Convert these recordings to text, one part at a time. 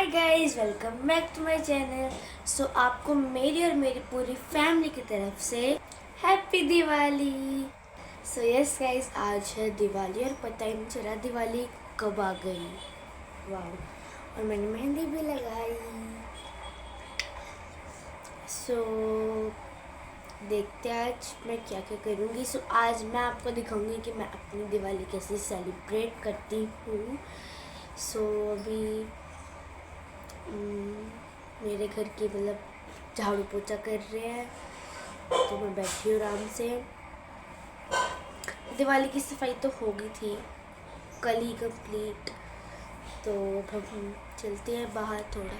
Hi guys, welcome back to my channel. So आपको मेरी और मेरी पूरी फैमिली की तरफ से happy Diwali. So yes guys, आज है दिवाली और पता ही नहीं चला दिवाली कब आ गई। वाह, और मैंने मेहंदी भी लगाई। सो देखते हैं आज मैं क्या क्या करूँगी। सो आज मैं आपको दिखाऊंगी कि मैं अपनी दिवाली कैसे सेलिब्रेट करती हूँ। सो अभी मेरे घर की झाड़ू पोछा कर रहे हैं, तो मैं बैठी हूँ आराम से। दिवाली की सफाई तो हो गई थी कल ही कंप्लीट। तो अब हम चलते हैं बाहर थोड़ा,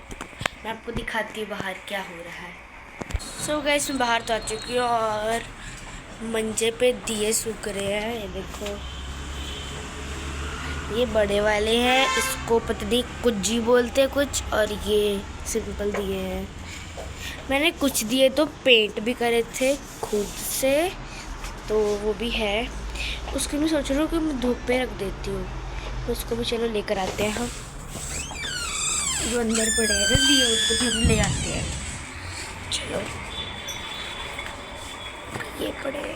मैं आपको दिखाती हूँ बाहर क्या हो रहा है। सो गाइस, मैं बाहर तो आ चुकी हूँ और मंजे पे दिए सूख रहे हैं। ये देखो, ये बड़े वाले हैं, इसको पता नहीं कुज्जी बोलते कुछ, और ये सिंपल दिए हैं। मैंने कुछ दिए तो पेंट भी करे थे खुद से, तो वो भी है। उसके मैं सोच रहा हूँ कि मैं धूप पे रख देती हूँ, तो उसको भी चलो लेकर आते हैं हम। जो अंदर पड़े हैं ना दिए, उसको भी हम ले आते हैं। चलो, ये पड़े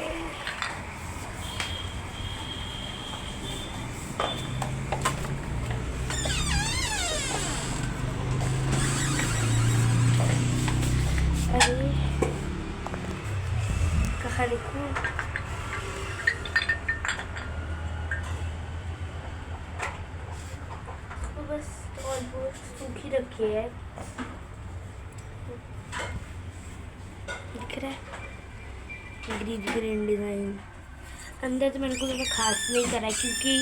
कहाँ लिखूं? तो बस ऑलमोस्ट सूखी रखी है। दिख रहा है ग्रीन ग्रीन डिज़ाइन। अंदर तो मैंने को ज़्यादा खास नहीं करा है, क्योंकि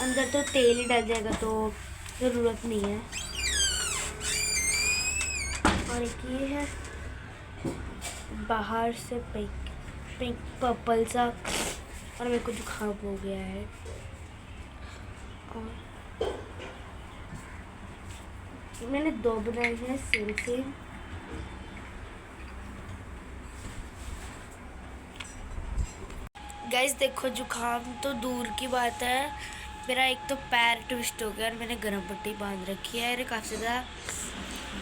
अंदर तो तेल ही डल जाएगा, तो ज़रूरत नहीं है। और एक ये है बाहर से पिंक पिंक पर्पल सा, और मेरे को जुकाम हो गया है। और मैंने दो बनाए हैं सेम सेम। गाइस देखो, जुकाम तो दूर की बात है, मेरा एक तो पैर ट्विस्ट हो गया और मैंने गर्म पट्टी बांध रखी है और काफ़ी ज़्यादा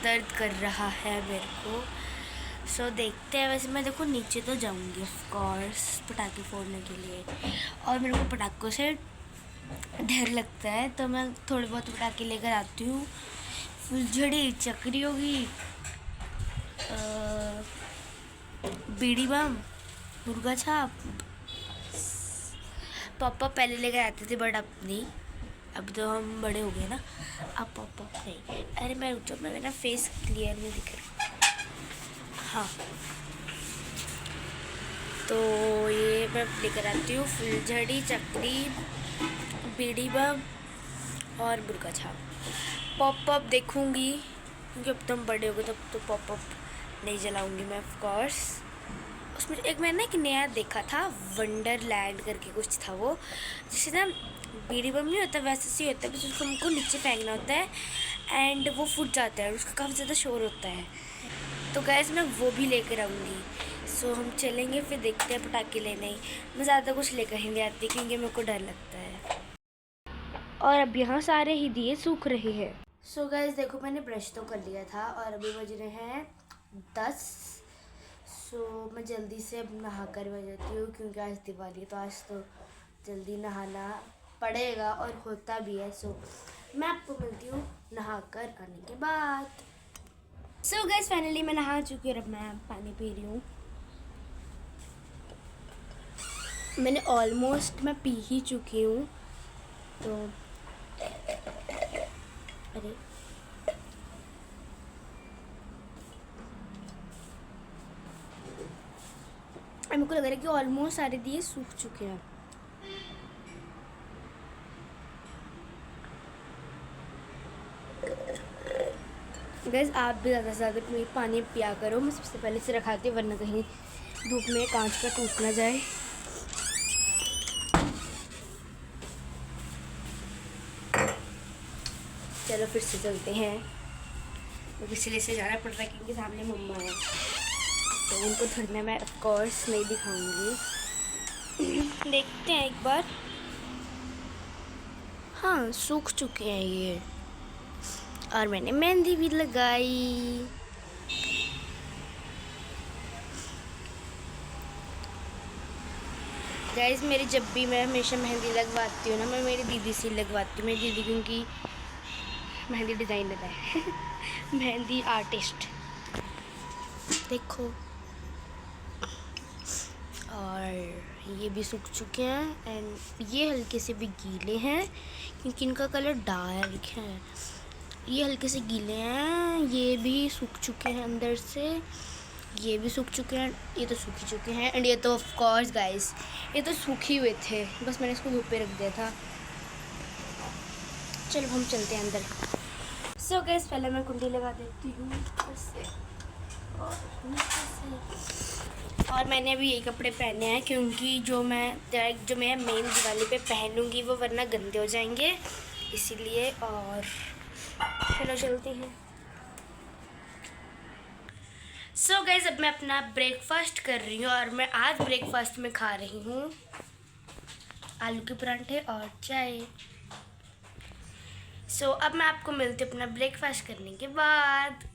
दर्द कर रहा है मेरे को। सो देखते हैं। वैसे मैं देखो नीचे तो जाऊंगी ऑफ कोर्स पटाखे फोड़ने के लिए, और मेरे को पटाखों से डर लगता है, तो मैं थोड़े बहुत पटाखे लेकर आती हूँ। फुलझड़ी, चक्री होगी, बीड़ी बम, मुर्गा छाप। पापा पहले लेकर आते थे, बट अब नहीं, अब तो हम बड़े हो गए ना। अब पापा नहीं। अरे मैं रुक जाओ, मैं मेरा फेस क्लियर नहीं दिख रहा। हाँ, तो ये मैं लेकर आती हूँ फुलझड़ी, चक्री, बीड़ी बम और मुर्गा छाप। पॉपअप देखूँगी, क्योंकि अब तुम बड़े हो गए, तब तो पॉपअप नहीं जलाऊँगी मैं ऑफ कोर्स। उसमें मैंने एक नया देखा था, वंडरलैंड करके कुछ था वो, जिससे ना बीड़ी बम नहीं होता वैसे सी होता है, बस उसको हमको नीचे फेंकना होता है एंड वो फूट जाता है, उसका काफ़ी ज़्यादा शोर होता है। तो गैस मैं वो भी लेकर आऊँगी। सो हम चलेंगे, फिर देखते हैं पटाखे लेने। मैं ज़्यादा कुछ लेकर ही नहीं आती, क्योंकि मेरे को डर लगता है। और अब यहाँ सारे ही दिए सूख रहे हैं। सो गैस देखो, मैंने ब्रश तो कर लिया था और अभी बज रहे हैं 10। सो मैं जल्दी से अब नहा कर बजाती हूँ, क्योंकि आज दिवाली है, तो आज तो जल्दी नहाना पड़ेगा और होता भी है। सो मैं आपको मिलती हूँ नहा कर आने के बाद। सो गाइस, फाइनली मैं नहा चुकी हूँ और अब मैं पानी पी रही हूँ। मैंने ऑलमोस्ट मैं पी ही चुकी हूँ। तो अरे मेरे को लग रहा है कि ऑलमोस्ट सारे दिए सूख चुके हैं। गाइस, आप भी ज़्यादा से ज़्यादा पानी पिया करो। मैं सबसे पहले से रखाती हूँ, वरना कहीं धूप में कांच का टूट ना जाए। चलो फिर से चलते हैं। तो इसलिए से जाना पड़ रहा है क्योंकि सामने मम्मा है, तो उनको थोड़ी मैं ऑफ कोर्स नहीं दिखाऊंगी। देखते हैं एक बार। हाँ, सूख चुके हैं ये। और मैंने मेहंदी भी लगाई। गाइस मेरी जब भी मैं हमेशा मेहंदी लगवाती हूँ ना, मैं मेरी दीदी से लगवाती हूँ। मेरी दीदी क्योंकि मेहंदी डिज़ाइनर है मेहंदी आर्टिस्ट। देखो, और ये भी सूख चुके हैं एंड ये हल्के से भी गीले हैं क्योंकि इनका कलर डार्क है। ये हल्के से गीले हैं, ये भी सूख चुके हैं अंदर से, ये भी सूख चुके हैं, ये तो सूख ही चुके हैं एंड ये तो ऑफ कोर्स गाइस ये तो सूखे हुए थे, बस मैंने इसको धूप पे रख दिया था। चलो हम चलते हैं अंदर। सो गाइस पहले मैं कुंडी लगा देती हूँ और मैंने अभी ये कपड़े पहने हैं क्योंकि जो मैं मेन दिवाली पे पहनूंगी वो वरना गंदे हो जाएंगे, इसीलिए। और चलो चलते हैं। सो गाइस अब मैं अपना ब्रेकफास्ट कर रही हूँ और मैं आज ब्रेकफास्ट में खा रही हूँ आलू के पराठे और चाय। सो अब मैं आपको मिलती हूँ अपना ब्रेकफास्ट करने के बाद।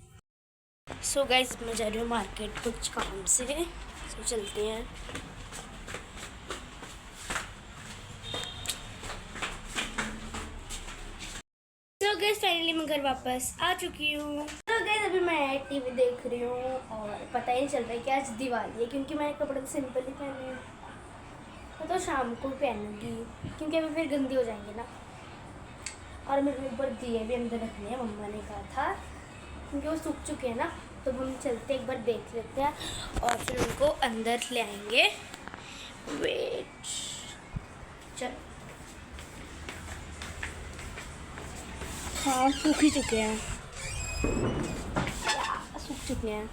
सो गाइस मैं जा रही हूँ मार्केट कुछ काम से, सो चलते हैं। तो गाइस फाइनली मैं घर वापस आ चुकी हूँ। तो गाइस अभी मैं टीवी देख रही हूँ और पता ही नहीं चल रहा है कि आज दिवाली है क्योंकि मैंने कपड़े तो सिंपल ही पहने हैं। मैं तो शाम को पहनूंगी क्योंकि अभी फिर गंदी हो जाएंगे ना। और मेरे ऊपर दिए भी अंदर रखने हैं, मम्मा ने कहा था क्योंकि वो सूख चुके हैं ना। तो हम चलते एक बार देख लेते हैं और फिर उनको अंदर ले आएंगे। वेट, चल। हाँ सूख ही चुके हैं, सूख चुके हैं।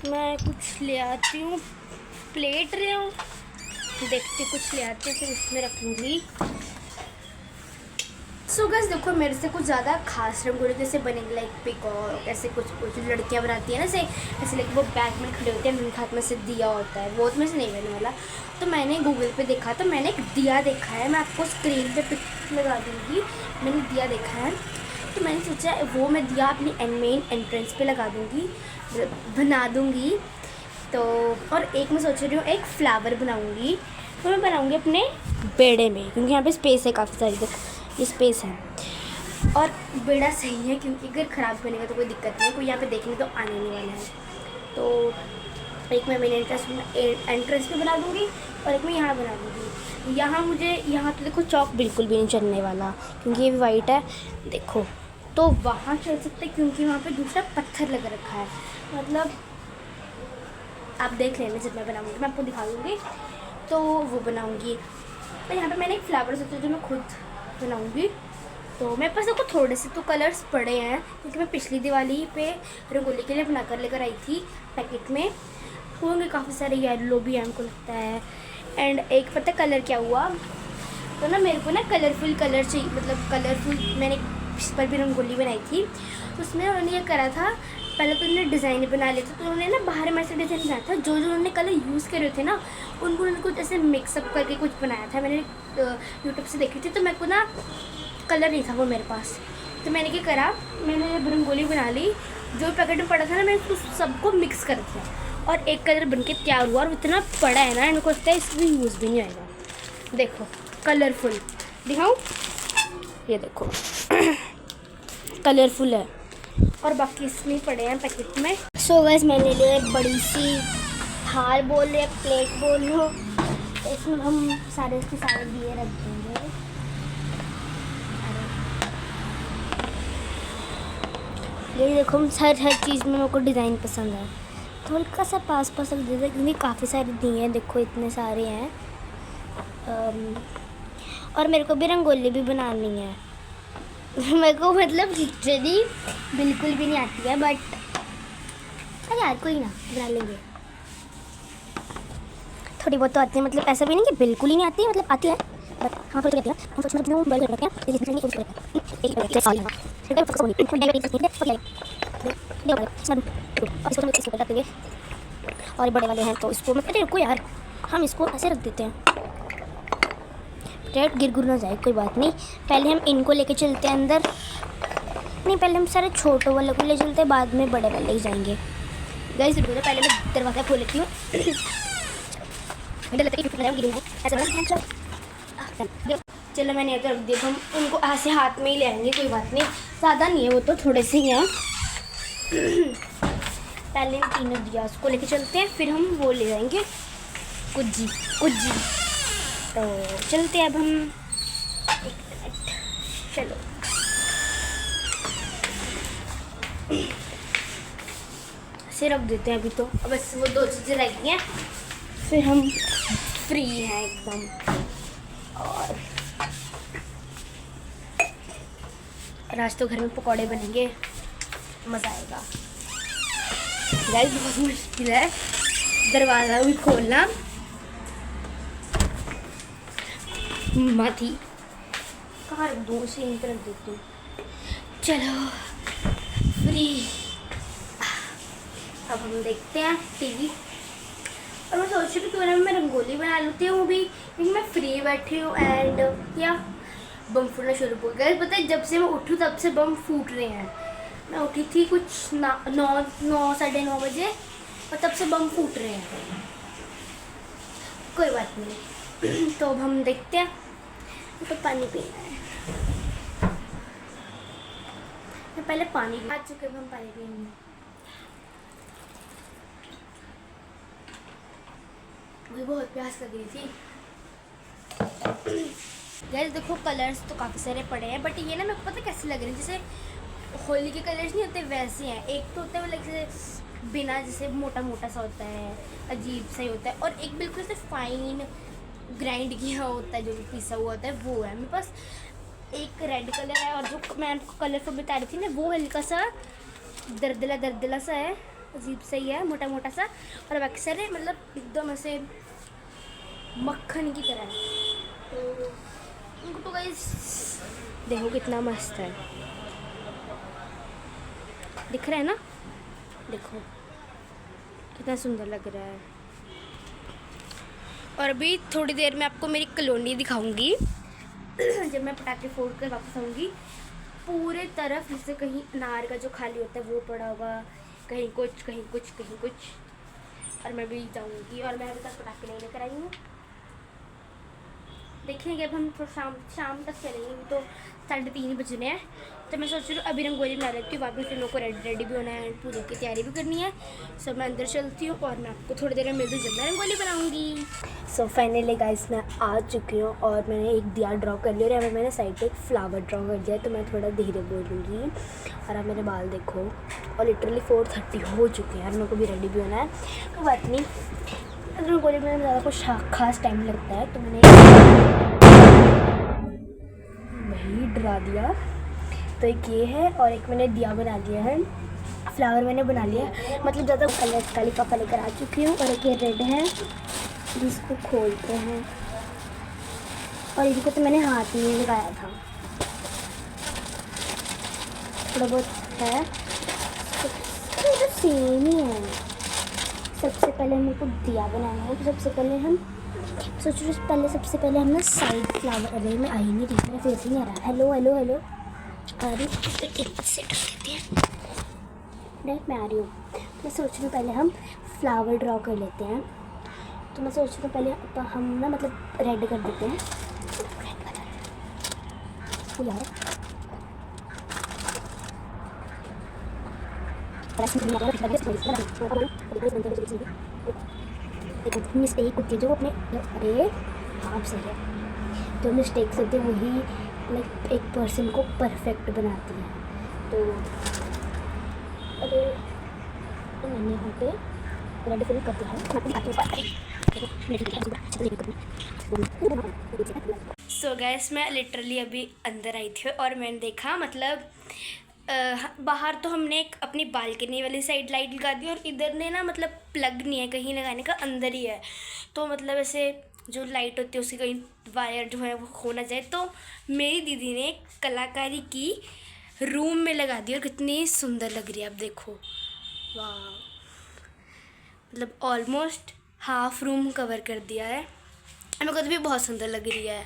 मैं कुछ ले आती हूँ, प्लेट ले आऊँ, देखते कुछ ले आते हैं फिर उसमें रखूँगी। सो गाइस देखो मेरे से कुछ ज़्यादा खास रंगोली जैसे बनेंगे लाइक पिकॉक, ऐसे कुछ कुछ लड़कियाँ बनाती हैं ना ऐसे लाइक वो बैग में खड़े होते हैं, उनके हाथ में से दिया होता है, वो में से नहीं बनने वाला। तो मैंने गूगल पे देखा तो मैंने एक दिया देखा है, मैं आपको स्क्रीन पे पिक लगा दूँगी। मैंने दिया देखा है तो मैंने सोचा वो मैं दिया अपनी मेन एंट्रेंस पे लगा दूँगी, बना दूँगी। तो और एक मैं सोच रही हूँ एक फ्लावर बनाऊँगी, तो मैं बनाऊँगी अपने बेड़े में क्योंकि यहाँ पे स्पेस है काफ़ी सारी, देखो ये स्पेस है और बेड़ा सही है क्योंकि अगर ख़राब बनेगा तो कोई दिक्कत नहीं है, कोई यहाँ पे देखने तो आने नहीं वाला है। तो एक मैं मेन एंट्रेंस पे बना दूँगी और एक मैं यहाँ बना दूँगी। यहाँ तो देखो चौक बिल्कुल भी नहीं चलने वाला क्योंकि ये भी वाइट है, देखो। तो वहाँ चल सकते क्योंकि वहाँ पे दूसरा पत्थर लगा रखा है, मतलब आप देख लेना जब मैं बनाऊँगी, मैं आपको दिखा दूँगी। तो वो बनाऊँगी। तो यहाँ पे मैंने एक फ्लावर सोचा जो मैं खुद बनाऊँगी। तो मेरे पास देखो थोड़े से तो कलर्स पड़े हैं क्योंकि मैं पिछली दिवाली पे रंगोली के लिए बना कर लेकर आई थी पैकेट में, होंगे काफ़ी सारे, येलो भी है हमको लगता है। एंड एक पता कलर क्या हुआ, तो ना मेरे को ना कलरफुल कलर चाहिए, मतलब कलरफुल मैंने इस पर भी रंगोली बनाई थी तो उसमें उन्होंने ये करा था, पहले तो उन्होंने डिज़ाइन बना लिया था, तो उन्होंने ना बाहर में ऐसे डिज़ाइन बनाया था, जो उन्होंने कलर यूज़ करे थे ना उनको उन्होंने कुछ ऐसे मिक्सअप करके कुछ बनाया था। मैंने यूट्यूब से देखी थी तो मेरे को ना कलर नहीं था वो मेरे पास, तो मैंने क्या करा, मैंने जब रंगोली बना ली, जो पैकेट में पड़ा था ना मैंने उसको सबको मिक्स कर दिया और एक कलर बन के तैयार हुआ। और इतना पड़ा है ना, इनको लगता है इसमें यूज़ भी नहीं आएगा। देखो कलरफुल दिखाऊँ, ये देखो कलरफुल है और बाकी इसमें पड़े हैं पैकेट में। सो गाइस मैंने लिया एक बड़ी सी थाल बोल या प्लेट बोल लो, इसमें हम सारे इसके सारे दिए रख देंगे। ये देखो हर चीज़ में मेरे को डिज़ाइन पसंद है, तो हल्का सा पास रख देते क्योंकि काफ़ी सारे दिए हैं, देखो इतने सारे हैं। और मेरे को भी रंगोली भी बनानी है मेरे को मतलब लिटरली बिल्कुल भी नहीं आती है, बट यार कोई ना बना लेंगे, थोड़ी बहुत तो आती है, मतलब ऐसा भी नहीं कि बिल्कुल ही नहीं आती है, मतलब आती है बट हाँ थोड़ी आती है। हम सोचना कितना मोबाइल कर रखे हैं और बड़े वाले हैं तो इसको मतलब रुको यार, हम इसको ऐसे रख देते हैं, एक्साइटेड, गिर गुर ना जाए, कोई बात नहीं। पहले हम इनको लेके चलते हैं अंदर, नहीं पहले हम सारे छोटों वाले को ले चलते हैं, बाद में बड़े वाले ही जाएंगे। गाइस रुको, पहले मैं दरवाज़ा खोल लेती हूँ। चलो मैंने ये तो रख दिया, हम उनको ऐसे हाथ में ही ले आएंगे, कोई बात नहीं, ज़्यादा नहीं है वो तो, थोड़े से ही हैं। पहले इन तीनों दिया को लेके चलते हैं, फिर हम वो ले जाएंगे कुज्जी। तो चलते हैं अब हम, एक मिनट, चलो से रख देते हैं अभी तो, अब बस वो 2 चीज़ें रह गई हैं, फिर हम फ्री हैं एकदम। और आज तो घर में पकौड़े बनेंगे, मज़ा आएगा। गाइस बहुत मुश्किल है दरवाज़ा भी खोलना, थी कहाँ रख दूँ, उसे यहीं पर रख देती हूँ। चलो फ्री, अब हम देखते हैं टीवी। और मैं सोच रही हूँ क्यों ना मैं रंगोली बना लेती हूँ भी, क्योंकि मैं फ्री बैठी हूँ एंड या बम फूटना शुरू हो गया। पता है जब से मैं उठूँ तब से बम फूट रहे हैं। मैं उठी थी कुछ 9 साढ़े 9 बजे और तब से बम फूट रहे हैं। कोई बात नहीं। तो अब हम देखते हैं, तो पानी पीना है, मैं पहले पानी आ चुके, हम पानी पियेंगे। मुझे बहुत प्यास लग रही थी। गाइस देखो कलर्स तो काफ़ी सारे पड़े हैं, बट ये ना मेरे को पता कैसे लग रहे हैं, जैसे होली के कलर्स नहीं होते वैसे हैं। एक तो होता है मतलब जैसे बिना, जैसे मोटा मोटा सा होता है, अजीब सा ही होता है, और एक बिल्कुल से फाइन ग्राइंड किया होता है, जो पिसा हुआ होता है वो है मेरे पास। एक रेड कलर है, और जो मैं आपको कलरफुल बता रही थी ना वो हल्का सा दर्दला सा है, अजीब सा ही है, मोटा मोटा सा, और बाकी सारे मतलब एकदम ऐसे मक्खन की तरह है। तो उनको तो गाइस देखो कितना मस्त है, दिख रहा है ना, देखो कितना सुंदर लग रहा है। और अभी थोड़ी देर में आपको मेरी कॉलोनी दिखाऊंगी। जब मैं पटाखे फोड़ कर वापस आऊँगी, पूरे तरफ जैसे कहीं अनार का जो खाली होता है वो पड़ा होगा, कहीं कुछ कहीं कुछ कहीं कुछ, और मैं भी जाऊँगी। और मैं अभी तक पटाखे नहीं लेकर आई हूँ, देखेंगे अब हम थोड़ा शाम तक चलेंगे, तो 3:30 बज रहे हैं। तो मैं सोच रही हूँ अभी रंगोली बना लेती हूँ, वापस फिर मेरे को रेडी भी होना है, पूजा की तैयारी भी करनी है। सो मैं अंदर चलती हूँ और मैं आपको थोड़ी देर में मिलती हूँ जब मैं रंगोली बनाऊँगी। सो फाइनली गाइस मैं आ चुकी हूँ और मैंने एक दिया ड्रॉ कर लिया, और यहाँ पर मैंने साइड पर एक फ्लावर ड्रॉ कर दिया, तो मैं थोड़ा धीरे बोलूँगी। और अब मेरे बाल देखो, और लिटरली 4:30 हो चुके हैं और मेरे को भी रेडी भी होना है। कोई बात नहीं, रंगोली में ज़्यादा कुछ खास टाइम लगता है, तो मैंने वही डरा दिया। तो एक ये है, और एक मैंने दिया बना दिया है, फ्लावर मैंने बना लिया, मतलब ज़्यादा कलर का लिफाफा लेकर आ चुकी हूँ। और एक ये रेड है जिसको खोलते हैं, और इनको तो मैंने हाथ में लगाया था, थोड़ा बहुत है, तो सेम ही है। सबसे पहले मेरे को दिया बनाना है, तो सबसे पहले हम सोच रहे पहले सबसे पहले हम ना साइड फ्लावर, अरे मैं आ ही नहीं रही, मेरा फेस ही नहीं आ रहा। हेलो हेलो हेलो, आ रही से देते हैं, राइट मैं आ रही हूँ। तो मैं सोच रही हूँ पहले हम फ्लावर ड्रॉ कर लेते हैं। तो मैं सोच रही हूँ पहले हम ना मतलब रेड कर देते हैं, रेड कलर यार, मिस्टेक होती है जो अपने, अरे आप सही है, जो मिस्टेक्स होती है वही लाइक एक पर्सन को परफेक्ट बनाती है। तो अरे तो मैंने यहाँ पे रेड फिल कर दिया है। सो गैस मैं लिटरली अभी अंदर आई थी और मैंने देखा, मतलब बाहर तो हमने एक अपनी बालकनी वाली साइड लाइट लगा दी, और इधर ने ना मतलब प्लग नहीं है कहीं लगाने का, अंदर ही है। तो मतलब ऐसे जो लाइट होती है उसकी कहीं वायर जो है वो खो ना जाए, तो मेरी दीदी ने कलाकारी की, रूम में लगा दी, और कितनी सुंदर लग रही है। अब देखो वाह, मतलब ऑलमोस्ट हाफ रूम कवर कर दिया है, मेरे को तो भी बहुत सुंदर लग रही है।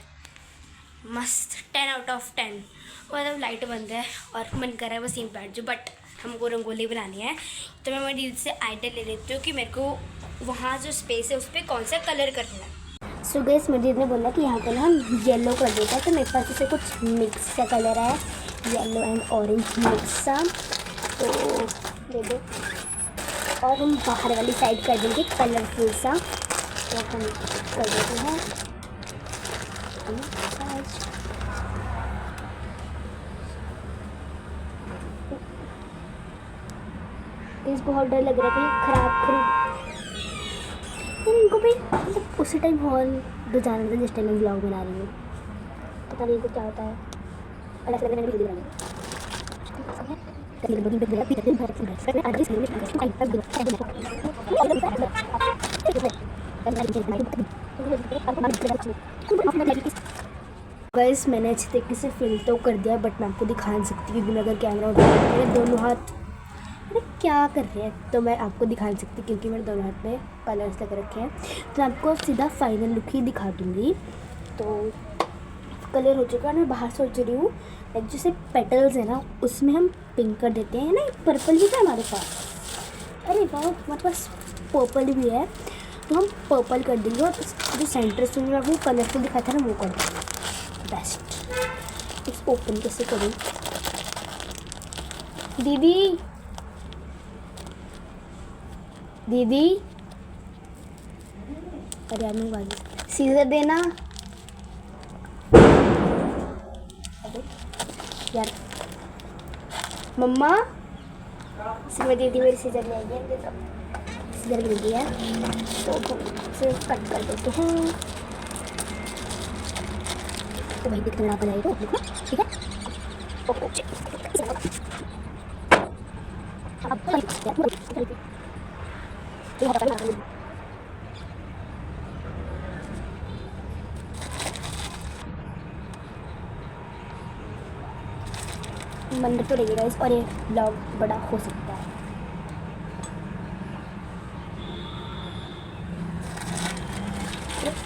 मस्त 10/10। मतलब लाइट बंद है और मन कर रहा है बस यहीं बैठ जाओ, बट हमको रंगोली बनानी है। तो मैं मेरी दीदी से आइडिया ले लेती हूँ कि मेरे को वहाँ जो स्पेस है उस पर कौन सा कलर करना है। सो गाइस मेरी दीदी ने बोला कि यहाँ पर ना हम येलो कर देते हैं, तो मेरे पास जैसे कुछ मिक्स सा कलर है, येलो एंड ऑरेंज मिक्स सा, तो दे दो। और हम बाहर वाली साइड कर देंगे कलरफुल सा, तो हम कर देते हैं। इस बहुत डर लग रहा है कि खराब इनको भी मतलब उसी टाइम हॉल बजाना था जिस टाइम मैं ब्लॉग बना रही हूँ। पता नहीं इनको क्या होता है, और ऐसा लग रहा है वीडियो गाइस मैंने अच्छे तरीके से फिल तो कर दिया, बट मैं आपको दिखा नहीं सकती क्योंकि मैं अगर कैमरा मेरे दोनों हाथ क्या कर रहे हैं, तो मैं आपको दिखा नहीं सकती क्योंकि मेरे दोनों हाथ में कलर्स लग रखे हैं। तो मैं आपको सीधा फाइनल लुक ही दिखा दूँगी। तो कलर हो चुका है, मैं बाहर सोच रही हूँ लाइक जैसे पेटल्स है ना उसमें हम पिंक कर देते हैं ना, एक पर्पल भी था हमारे पास, अरे वाह हमारे पास पर्पल भी है, तो हम पर्पल कर देंगे और जो सेंटर से मेरा वो कलरफुल दिखा था ना वो कर देंगे। बेस्ट। इस ओपन कैसे करूँ दीदी, दीदी अरे यार मैं बाजू सीजर देना, अरे यार मम्मा सीजर दीदी मेरी सीजर ले आई है, सीजर मिल गया तो इसे कट कर देते हैं। तो भाई दिखने लगा जाएगा ठीक है। मंदिर तो रहेगा इस और ये ब्लॉग बड़ा हो सकता है।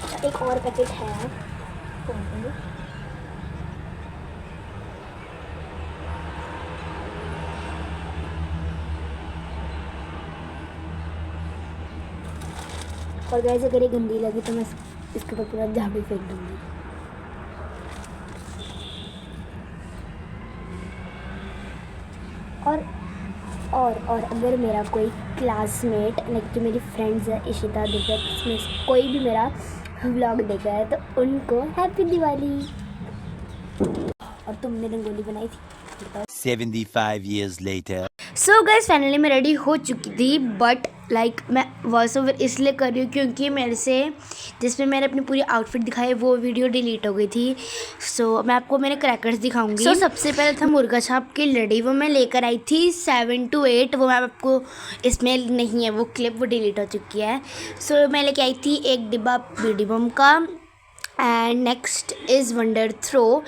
अच्छा एक और पैकेट है, और गाइस अगर ये गंदी लगी तो मैं इसके ऊपर पूरा झाड़ू फेंक दूँगी। और अगर मेरा कोई क्लासमेट लाइक जो मेरी फ्रेंड्स है इशिता दुबे, इसमें कोई भी मेरा व्लॉग देखा है तो उनको हैप्पी दिवाली। और तुमने रंगोली बनाई थी 75 years later. So guys finally मैं रेडी हो चुकी थी, बट लाइक मैं वॉइस ओवर इसलिए कर रही हूँ क्योंकि मेरे से जिसमें मैंने अपनी पूरी आउटफिट दिखाई वो वीडियो डिलीट हो गई थी। सो मैं आपको मेरे क्रैकर्स दिखाऊंगी। सबसे पहले था मुर्गा छाप की लड़ी, वो मैं लेकर आई थी 7 to 8, वो मैं आपको इसमें नहीं है वो क्लिप, वो डिलीट हो चुकी है। सो मैं लेके आई थी एक डिब्बा बीडी बम का, and next is wonder throw.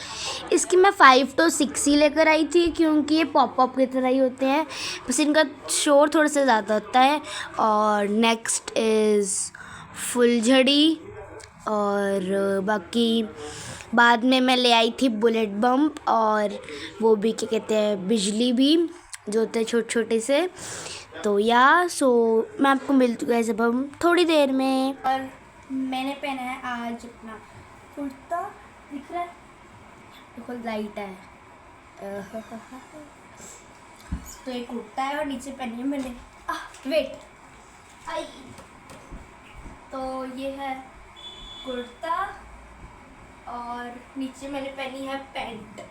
इसकी मैं 5 to 6 ही लेकर आई थी क्योंकि ये पॉप की तरह ही होते हैं, बस इनका शोर थोड़ा सा ज़्यादा होता है। और नेक्स्ट इज़ फुलझड़ी, और बाकी बाद में मैं ले आई थी बुलेट बम, और वो भी क्या कहते हैं बिजली भी जो होते हैं छोटे छोटे से। तो सो मैं आपको मिल चुका है सब हम थोड़ी देर में। और मैंने पहना है आज अपना कुर्ता, दिख रहा है देखो लाइट है तो एक कुर्ता है और नीचे पहनी है मैंने वेट आई, तो ये है कुर्ता और नीचे मैंने पहनी है पैंट।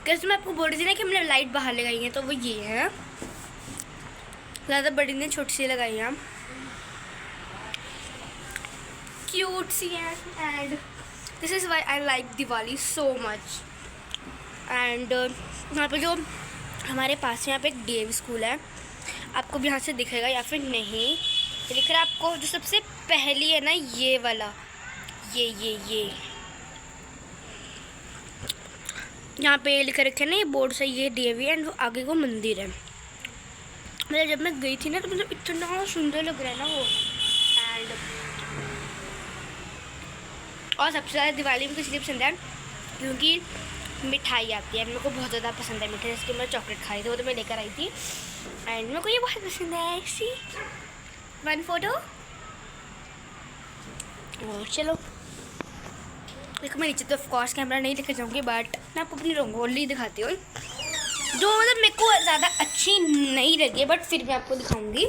कैसे मैं आपको बोल रही थी ना कि हमने लाइट बाहर लगाई है, तो वो ये है, ज़्यादा बड़ी ने छोटी सी लगाई है, क्यूट सी है। And this is why I like Diwali so much. And यहाँ पे जो हमारे पास यहाँ पे एक DAV स्कूल है, आपको भी यहाँ से दिखेगा या फिर नहीं, ये दिख रहा है आपको, जो सबसे पहली है ना ये वाला, ये यहाँ पे लिख रखे हैं ना ये बोर्ड से, ये DAV एंड आगे को मंदिर है। मतलब जब मैं गई थी ना तो मतलब इतना सुंदर लग रहा है ना वो। एंड और सबसे ज़्यादा दिवाली में इसलिए पसंद है क्योंकि मिठाई आती है, मेरे को बहुत ज़्यादा पसंद है मिठाई, इसके मैं चॉकलेट खाई थी, वो तो मैं लेकर आई थी। एंड मेरे को ये बहुत पसंद है। सी वन फोटो। और चलो देखो, मैं नीचे तो ऑफकोर्स कैमरा नहीं लेकर जाऊँगी, बट मैं आपको अपनी रंगोली दिखाती हूँ जो मतलब मेरे को ज़्यादा अच्छी नहीं लगी, बट फिर मैं आपको दिखाऊँगी।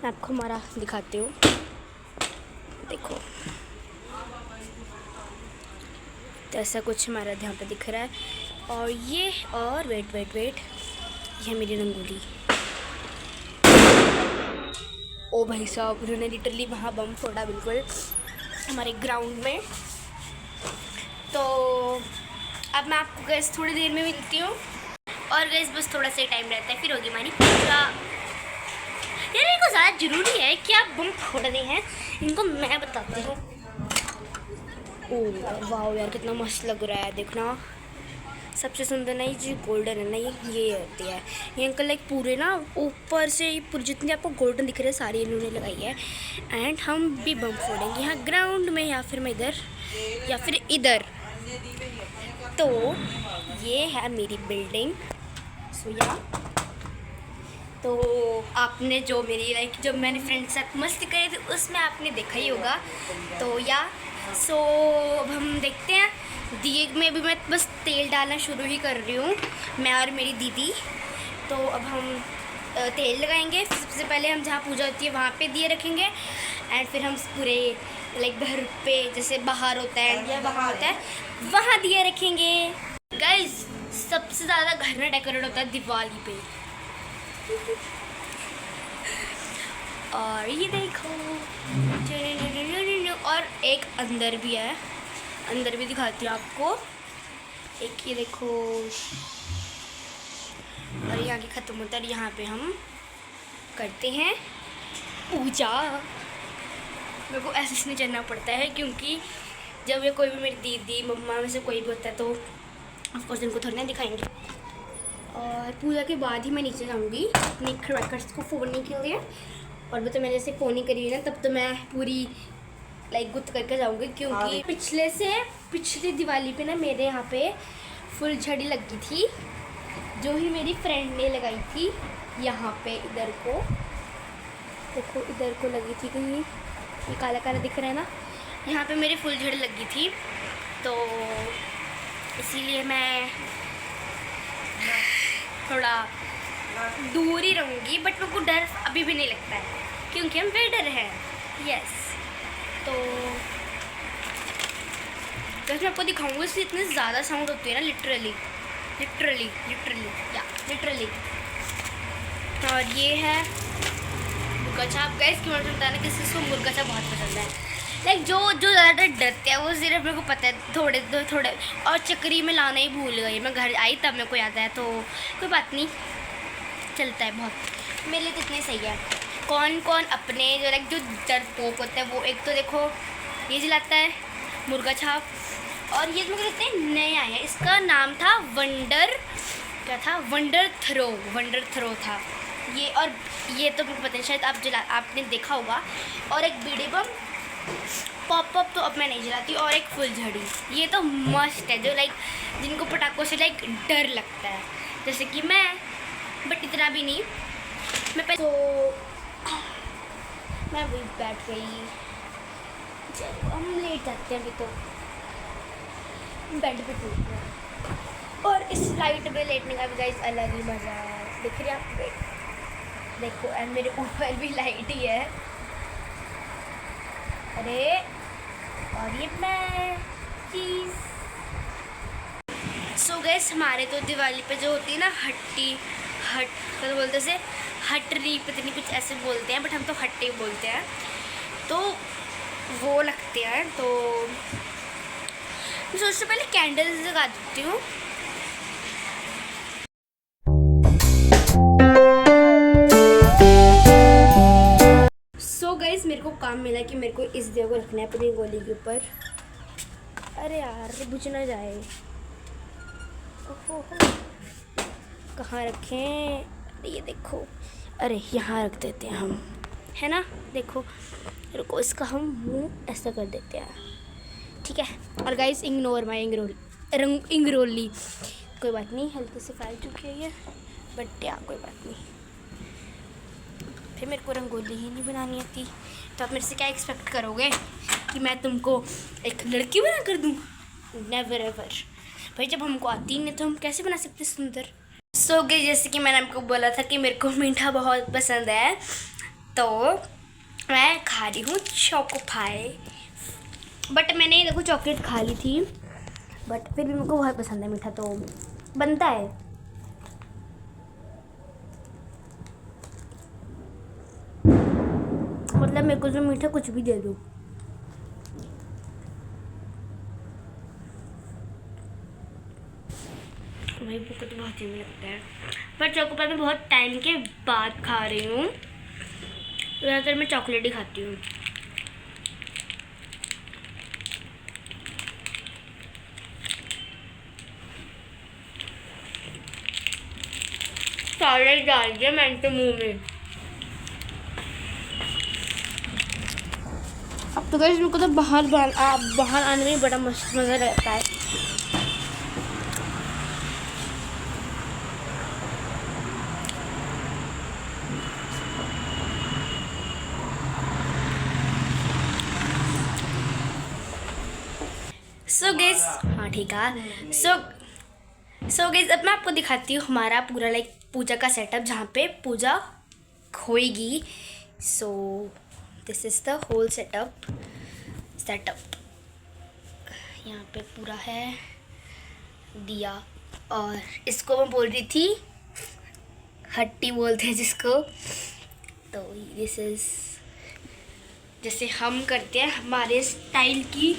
मैं आपको हमारा दिखाती हूँ, देखो तो ऐसा कुछ हमारा यहाँ पे दिख रहा है। और ये और वेट ये मेरी रंगोली। ओ भाई साहब, उन्होंने लिटरली वहाँ बम फोड़ा बिल्कुल हमारे ग्राउंड में। तो अब मैं आपको गैस थोड़ी देर में मिलती हूँ, और गैस बस थोड़ा सा टाइम रहता है फिर होगी हमारी पूजा। यार इनको ज़्यादा ज़रूरी है कि आप बम फोड़ने हैं, इनको मैं बताती हूँ। ओह वाह यार कितना मस्त लग रहा है, देखना सबसे सुंदर ना ये जो गोल्डन है ना, ये होती है ये अंकल लाइक पूरे ना ऊपर से पूरे जितने आपको गोल्डन दिख रहे हैं सारी इन्होंने लगाई है। एंड हम भी बम फोड़ेंगे यहाँ ग्राउंड में, या फिर मैं इधर या फिर इधर। तो ये है मेरी बिल्डिंग। सो या तो आपने जो मेरी लाइक जब मैंने फ्रेंड के साथ मस्ती करी थी उसमें आपने देखा ही होगा। तो या सो अब हम देखते हैं, दिए में भी मैं बस तेल डालना शुरू ही कर रही हूँ, मैं और मेरी दीदी। तो अब हम तेल लगाएंगे। सबसे पहले हम जहाँ पूजा होती है वहाँ पे दिए रखेंगे, एंड फिर हम पूरे लाइक घर पे जैसे बाहर होता है या वहाँ होता है वहाँ दिए रखेंगे। गाइस सबसे ज़्यादा घर में डेकोरेट होता है दिवाली पे। और ये देखो, और एक अंदर भी है, अंदर भी दिखाती हूँ आपको। एक ये देखो, और यहाँ के ख़त्म होता है, यहाँ पे हम करते हैं पूजा। मेरे को ऐसे इसलिए चलना पड़ता है क्योंकि जब ये कोई भी मेरी दीदी मम्मा में से कोई भी होता है तो ऑफकोर्स इनको थोड़ी ना दिखाएंगे। और पूजा के बाद ही मैं नीचे जाऊँगी अपने क्रैकर्स को फोड़ने के लिए। और वो तो मैंने जैसे फोन नहीं करी है ना, तब तो मैं पूरी लाइक गुत्त करके जाऊँगी, क्योंकि पिछली दिवाली पे ना मेरे यहाँ पे फुल झड़ी लगी थी, जो ही मेरी फ्रेंड ने लगाई थी यहाँ पे। इधर को देखो, इधर को लगी थी कहीं, ये काला काला दिख रहा है ना, यहाँ पे मेरी फुल झड़ी लगी थी। तो इसीलिए मैं थोड़ा दूर ही रहूँगी, बट मेरे को डर अभी भी नहीं लगता है क्योंकि हम वेडर हैं। यस, तो मैं आपको दिखाऊंगी, इससे इतनी ज़्यादा साउंड होती है ना, लिटरली। और ये है मुर्गा छाप। गैस की मर्जी बताना किसी को मुर्गा छाप बहुत पसंद है। लाइक जो ज़्यादा डरते हैं वो सिर्फ मेरे को पता है थोड़े। और चक्री में लाना ही भूल गई, मैं घर आई तब मेरे को याद आया, तो कोई बात नहीं, चलता है बहुत। मेरे लिए तो इतने सही है। कौन अपने जो लाइक जो डरपोक होता है वो, एक तो देखो ये जलाता है मुर्गा छाप, और ये मुझे लगता है नया है, इसका नाम था वंडर थ्रो था ये। और ये तो मुझे पता है, शायद आपने देखा होगा। और एक बीड़ी बम पॉप तो अब मैं नहीं जलाती, और एक फुलझड़ी, ये तो मस्त है, जो लाइक जिनको पटाखों से लाइक डर लगता है, जैसे कि मैं, बट इतना भी नहीं। तो मैं वही बैठ गई। चलो हम लेट जाते हैं अभी, तो बेड पे टूट गया। और इस लाइट में लेटने का भी गाइस अलग ही मज़ा है। देख रहे हैं आप, बेड देखो, एंड मेरे ऊपर भी लाइट ही है। अरे और ये मैं चीज़। सो गाइस हमारे तो दिवाली पे जो होती है ना हट तो बोलते से हटरी, पता नहीं कुछ ऐसे बोलते हैं, बट हम तो हट्टे बोलते हैं, तो वो लगते हैं। तो मैं सोचते पहले कैंडल्स लगा देती हूँ। सो गाइस मेरे को काम मिला कि मेरे को इस दिया को रखना है अपनी गोली के ऊपर। अरे यार बुझ ना जाए। कहाँ रखें? ये देखो, अरे यहाँ रख देते हैं हम, है ना? देखो, रुको, इसका हम मुंह ऐसा कर देते हैं, ठीक है? और गाइस इग्नोर माई इंगरोली, कोई बात नहीं, हल्के से फैल चुकी है ये, बट या कोई बात नहीं। फिर मेरे को रंगोली ही नहीं बनानी आती, तो आप मेरे से क्या एक्सपेक्ट करोगे कि मैं तुमको एक लड़की बना कर दूँ? नेवर एवर भाई, जब हमको आती नहीं तो हम कैसे बना सकते सुंदर? सो गाइस, जैसे कि मैंने आपको बोला था कि मेरे को मीठा बहुत पसंद है, तो मैं खा रही हूँ चोको पाई। बट मैंने ये देखो चॉकलेट खा ली थी, बट फिर भी मेरे को बहुत पसंद है मीठा, तो बनता है। मतलब मेरे को जो मीठा कुछ भी दे दो। भाई भूख तो बहुत ही लगता है, पर चोको पाई मैं बहुत टाइम के बाद खा रही हूँ। ज़्यादातर मैं चॉकलेट ही खाती हूँ। सारे डाल दिया मैंने तो मुँह में। अब तो गाइस मेरे को तो बाहर आने में बड़ा मज़ा रहता है। सो गाइस, हाँ ठीक है। सो गाइस, अब मैं आपको दिखाती हूँ हमारा पूरा लाइक पूजा का सेटअप, जहाँ पे पूजा होएगी। So this is the whole setup. यहाँ पे पूरा है दिया, और इसको मैं बोल रही थी हट्टी बोलते हैं जिसको। तो दिस इज़ जैसे हम करते हैं हमारे स्टाइल की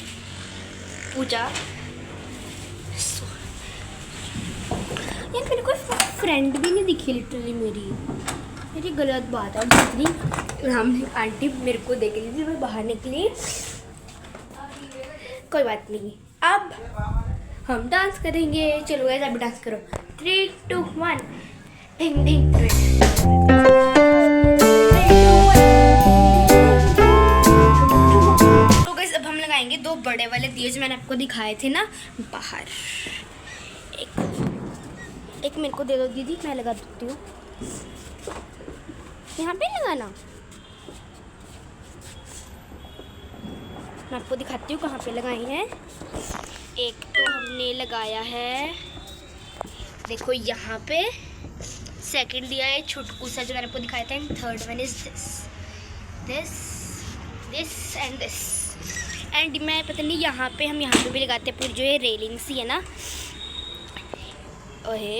पूजा। यार मेरे कोई फ्रेंड भी नहीं दिखी लिटरली मेरी गलत बात है। जितनी हम आंटी मेरे को देख रही थी, मैं बाहर निकली, कोई बात नहीं। अब हम डांस करेंगे, चलो गाइस अभी डांस करो। 3, 2, 1 डिंग डिंग। तो गाइस अब हम लगाएंगे 2 बड़े वाले दिए जो मैंने आपको दिखाए थे ना बाहर। एक मेरे को दे दो दीदी, मैं लगा देती हूँ। यहाँ पे लगाना, मैं आपको दिखाती हूँ कहाँ पे लगाई है। एक तो हमने लगाया है, देखो यहाँ पे। सेकंड दिया है छुटकू सा जो मैंने आपको दिखाया था। And third one is this and this. And मैं पता नहीं यहाँ पे हम यहाँ पे भी लगाते हैं पूरी जो ये रेलिंग सी है ना। ओहे,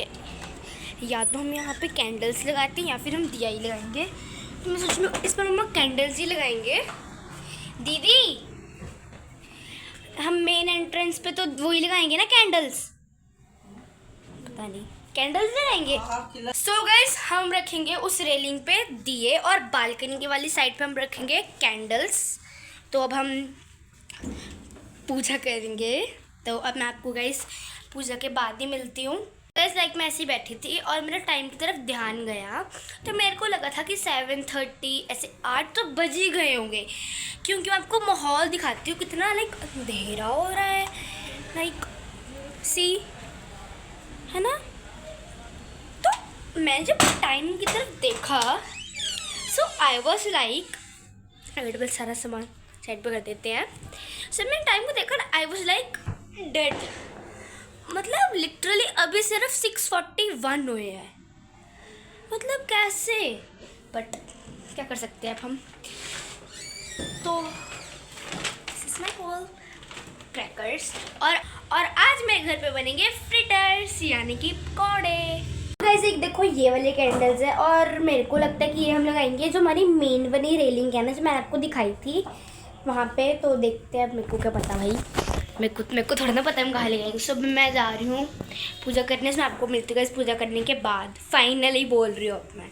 या तो हम यहाँ पे कैंडल्स लगाते हैं या फिर हम दिया ही लगाएंगे। तो मैं सोच रही हूँ इस पर मम्मा कैंडल्स ही लगाएंगे। दीदी, हम मेन एंट्रेंस पे तो वही लगाएंगे ना कैंडल्स, पता नहीं कैंडल्स लगाएंगे। सो गाइस, हम रखेंगे उस रेलिंग पे दिए और बालकनी के वाली साइड पे हम रखेंगे कैंडल्स। तो अब हम पूजा करेंगे। तो अब मैं आपको गाइस पूजा के बाद ही मिलती हूँ। गाइस लाइक मैं ऐसे ही बैठी थी और मेरा टाइम की तरफ ध्यान गया, तो मेरे को लगा था कि 7:30 ऐसे 8 तो बज ही गए होंगे, क्योंकि मैं आपको माहौल दिखाती हूँ कितना लाइक अंधेरा हो रहा है, लाइक सी, है ना। तो मैं जब टाइम की तरफ देखा, सो आई वॉज लाइक, अवेलेबल सारा सामान साइड पर कर देते हैं। सो मैंने टाइम को देखा, आई वॉज लाइक डेड। मतलब लिटरली अभी सिर्फ 6:41 हुए हैं, मतलब कैसे, बट क्या कर सकते हैं अब हम। तो this is my whole crackers, और आज मेरे घर पे बनेंगे फ्रिटर्स यानी कि पकौड़े। गाइस एक देखो ये वाले कैंडल्स है, और मेरे को लगता है कि ये हम लगाएंगे जो हमारी मेन बनी रेलिंग है ना, जो मैंने आपको दिखाई थी वहाँ पे। तो देखते हैं, अब मेरे को क्या पता भाई, मेरे को थोड़ा ना पता है हम कहाँ ले जाएंगे। सब मैं जा रही हूँ पूजा करने से, मैं आपको मिलती हूँ इस पूजा करने के बाद। फाइनली बोल रही हूँ अब मैं।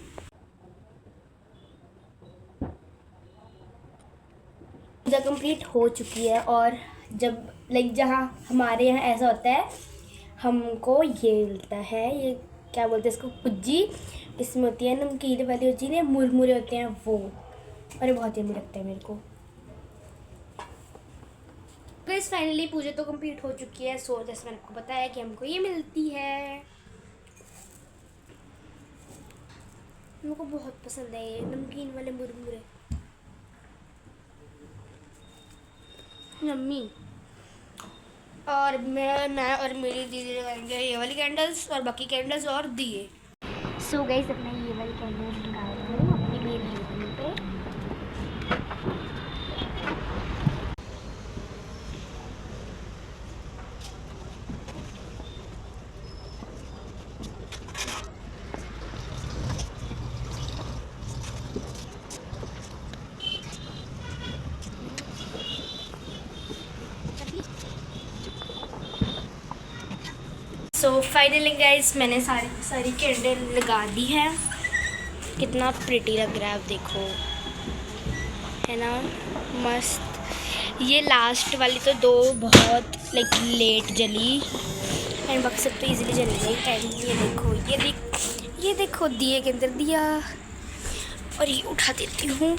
पूजा कंप्लीट हो चुकी है, और जब लाइक जहाँ हमारे यहाँ ऐसा होता है, हमको ये मिलता है, ये क्या बोलते हैं इसको, कुज्जी। इसमें होती है नमकीन वाली होती है, मुरमुरे होते हैं वो, और ये बहुत यम्मी लगता है मेरे को। गाइस फाइनली पूजा तो कंप्लीट हो चुकी है। सो जैसे मैंने आपको बताया कि हमको ये मिलती है, मेरे को बहुत पसंद है ये नमकीन वाले मुरमुरे, यम्मी। और मैं और मेरी दीदी लगाएंगे ये वाली कैंडल्स और बाकी कैंडल्स और दिए। सो गाइस अब मैं ये वाली कैंडल्स लगा रही हूँ अपनी मेरी टेबल पे। सो फाइनली गाइस मैंने सारी कैंडल लगा दी है। कितना प्रिटी लग रहा है, आप देखो, है ना, मस्त। ये लास्ट वाली तो दो बहुत लाइक लेट जली एंड बाकी सब तो इजीली जल गई। एंड ये देखो दिए के अंदर दिया, और ये उठा देती हूँ।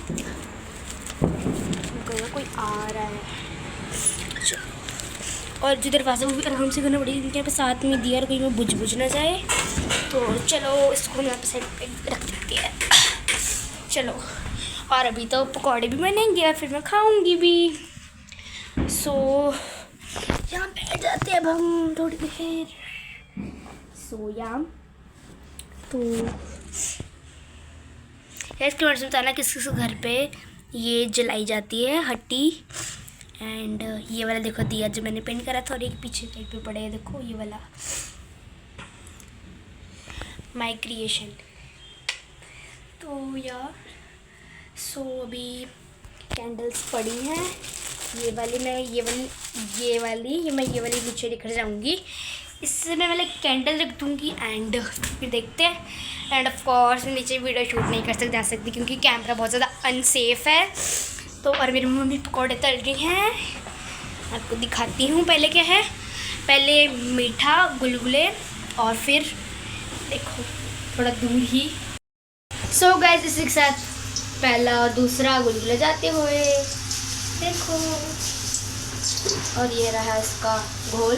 कोई आ रहा है और जो दरवाज़ा वो भी आराम से करना पड़ेगा क्योंकि यहाँ पे साथ में दिया और कहीं में बुझ ना जाए। तो चलो इसको हम यहाँ पे साइड पे रख देते हैं। चलो, और अभी तो पकौड़े भी बनेंगे और फिर मैं खाऊंगी भी। सो यहाँ बैठ जाते हैं अब हम थोड़ी देर। सो यहाँ तो इसके बारे में बताना किस किस घर पे ये जलाई जाती है हट्टी। एंड ये वाला देखो दिया जो मैंने पेंट करा था, और एक पीछे साइड पे पड़े है, देखो ये वाला माय क्रिएशन। तो यार सो अभी कैंडल्स पड़ी हैं, ये वाली मैं ये वाली नीचे लेकर जाऊंगी। इससे मैं वाला कैंडल रख दूँगी एंड फिर देखते हैं। एंड ऑफ कोर्स मैं नीचे वीडियो शूट नहीं कर सकती क्योंकि कैमरा बहुत ज़्यादा अनसेफ है। तो और मेरी मम्मी पकौड़े तल रही हैं, आपको दिखाती हूँ। पहले क्या है, पहले मीठा गुलगुले और फिर देखो थोड़ा दूर ही। सो गाइस इसी के साथ पहला और दूसरा गुलगुले जाते हुए देखो, और ये रहा इसका घोल।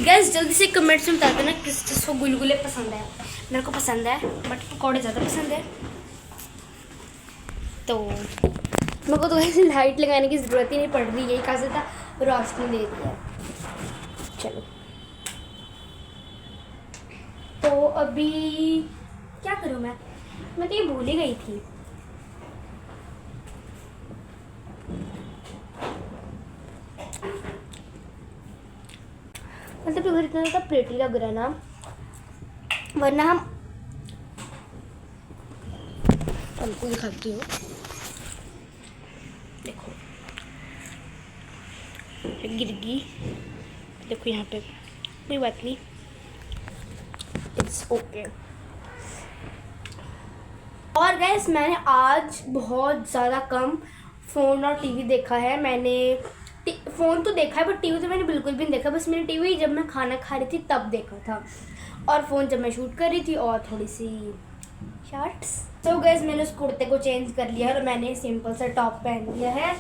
गाइस जल्दी से कमेंट्स में बता देना किसको गुलगुले पसंद है। मेरे को पसंद है बट पकौड़े ज़्यादा पसंद है। तो मेरे को तो ऐसे लाइट लगाने की ज़रूरत ही नहीं पड़ रही, यही कहा था रोशनी दे दी है। चलो तो अभी क्या करूँ मैं तो ये भूल ही गई थी। मतलब घर इतना ज़्यादा प्रेटी लग रहा है ना, वरना हम आपको दिखाती हूँ। देखो गिर गई, देखो यहाँ पे, कोई बात नहीं, इट्स ओके। और गैस मैंने आज बहुत ज़्यादा कम फ़ोन और टीवी देखा है। मैंने फ़ोन तो देखा है बट टीवी तो मैंने बिल्कुल भी नहीं देखा। बस मैंने टीवी जब मैं खाना खा रही थी तब देखा था, और फ़ोन जब मैं शूट कर रही थी और थोड़ी सी शॉर्ट्स। तो गैस मैंने उस कुर्ते को चेंज कर लिया है और मैंने सिंपल सा टॉप पहन लिया है।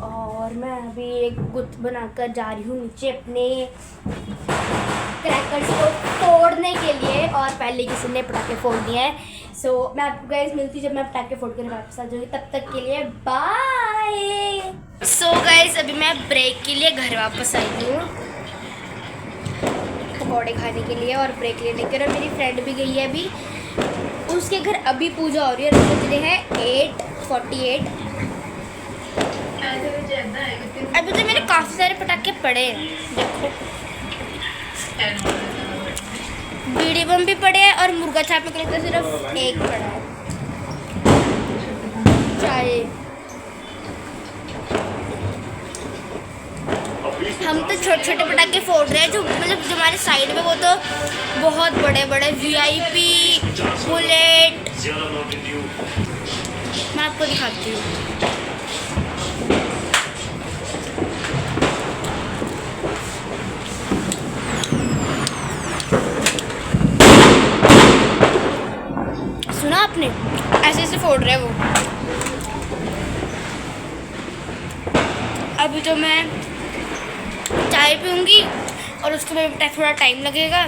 और मैं अभी एक गुत्त बनाकर जा रही हूँ नीचे अपने क्रैकर्स को तोड़ने के लिए, और पहले किसी ने पटाखे फोड़ दिए हैं। सो मैं आपको गैस मिलती जब मैं पटाखे फोड़ कर वापस आ जाऊँगी, तब तक के लिए बाय। सो गैस अभी मैं ब्रेक के लिए घर वापस आई हूँ पकौड़े खाने के लिए और ब्रेक लेने के, और मेरी फ्रेंड भी गई है अभी, उसके घर अभी पूजा हो रही है। बज रहे हैं 8:48। अभी तो मेरे काफ़ी सारे पटाखे पड़े हैं, देखो बीड़ी बम भी पड़े हैं और मुर्गा छापने के लिए तो सिर्फ एक पड़ा है। चाहे हम तो छोटे छोटे पटाखे फोड़ रहे हैं, जो मतलब जो हमारे साइड में, वो तो बहुत बड़े बड़े VIP बुलेट। मैं आपको दिखाती हूँ। छोड़ रहा है वो। अभी तो मैं चाय पीऊँगी और उसके बाद थोड़ा टाइम लगेगा।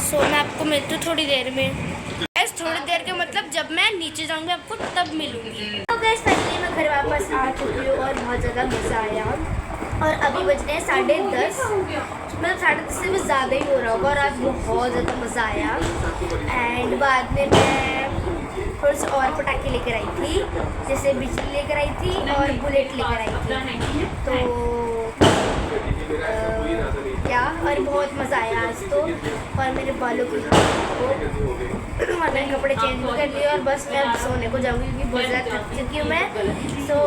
सो मैं आपको मिलती हूँ थोड़ी देर में। गैस थोड़ी देर के मतलब जब मैं नीचे जाऊँगी आपको तब मिलूँगी। तो गैस फाइनली मैं घर वापस आ चुकी हूँ और बहुत ज़्यादा मज़ा आया। और अभी बज रहे हैं 10:30, मतलब 10:30 से भी ज़्यादा ही हो रहा होगा। और आज बहुत ज़्यादा मज़ा आया। एंड बाद में मैं थोड़े से और पटाखे लेकर आई थी, जैसे बिजली लेकर आई थी और बुलेट लेकर आई थी। तो क्या और बहुत मज़ा आया आज तो। और मेरे बालों को मैंने कपड़े चेंज कर लिए और बस मैं अब सोने को जाऊँगी क्योंकि बहुत ज़्यादा थक चुकी हूँ मैं। तो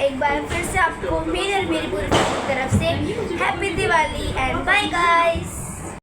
एक बार फिर से आपको मेरी और मेरी पूरी फैमिली की तरफ से happy Diwali and bye guys.